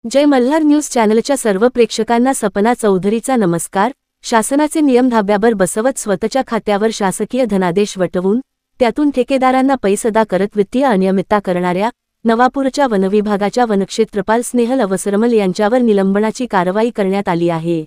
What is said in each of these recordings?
जय Malhar news चॅनलच्या सर्व प्रेक्षकांना सपना चौधरीचा नमस्कार। शासनाचे नियम धाब्यावर बसवत स्वतःच्या खात्यावर शासकीय धनादेश वटवून त्यातून ठेकेदारांना पैसदा करत वित्तीय अनियमितता करणाऱ्या नवापूरच्या वनविभागाच्या वनक्षेत्रपाल स्नेहल अवसरमल यांच्यावर निलंबनाची कारवाई करण्यात आली आहे।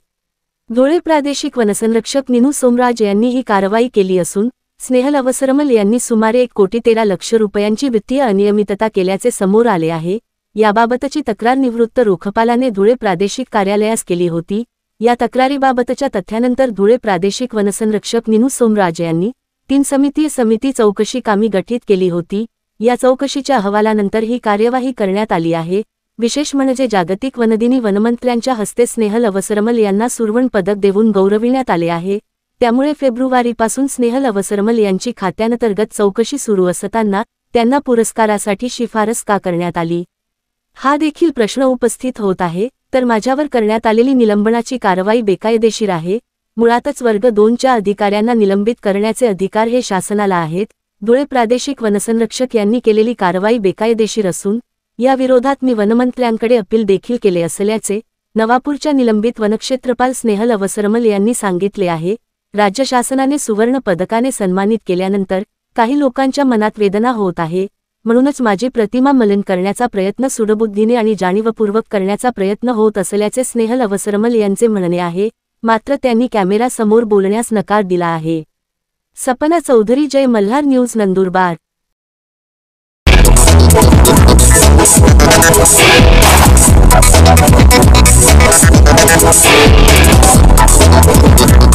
धुळे प्रादेशिक वनसंरक्षक नीनू सोमराज यांनी ही कारवाई केली असून स्नेहल अवसरमल यांनी सुमारे 1,13,00,000 रुपयांची वित्तीय अनियमितता केल्याचे समोर आले आहे। याबाबतची तक्रार निवृत्त रोखपालाने धुळे प्रादेशिक कार्यालयास केली होती। या तक्रारीबाबतच्या तथ्यानंतर धुळे प्रादेशिक वनसंरक्षक नीनू सोमराज यांनी 3 समिती चौकशी कामी गठीत केली होती। या चौकशीच्या अहवालानंतर ही कार्यवाही करण्यात आली आहे। विशेष म्हणजे जागतिक वनदिनी वनमंत्र्यांच्या हस्ते स्नेहल अवसरमल यांना सुवर्ण पदक देऊन गौरविण्यात आले आहे। त्यामुळे फेब्रुवारीपासून स्नेहल अवसरमल यांची खात्यांतर्गत चौकशी सुरू असताना त्यांना पुरस्कारासाठी शिफारस का करण्यात आली, हा देखील प्रश्न उपस्थित होत आहे। तर माझ्यावर करण्यात आलेली निलंबनाची कारवाई बेकायदेशीर आहे। मुळातच वर्ग 2च्या अधिकाऱ्यांना निलंबित करण्याचे अधिकार हे शासनाला आहेत। धुळे प्रादेशिक वनसंरक्षक यांनी केलेली कारवाई बेकायदेशीर असून या विरोधात मी वनमंत्र्यांकडे अपील देखील केले असल्याचे नवापूरच्या निलंबित वनक्षेत्रपाल स्नेहल अवसरमल यांनी सांगितले आहे। राज्य शासनाने सुवर्ण पदकाने सन्मानित केल्यानंतर काही लोकांच्या मनात वेदना होत आहे। म्हणूनच माझी प्रतिमा मलिन करण्याचा प्रयत्न सूडबुद्धीने आणि जाणीवपूर्वक करण्याचा प्रयत्न होत असल्याचे स्नेहल अवसरमल यांचे म्हणणे आहे। मात्र त्यांनी कॅमेरा समोर बोलण्यास नकार दिला आहे। सपना चौधरी, जय मल्हार न्यूज, नंदुरबार।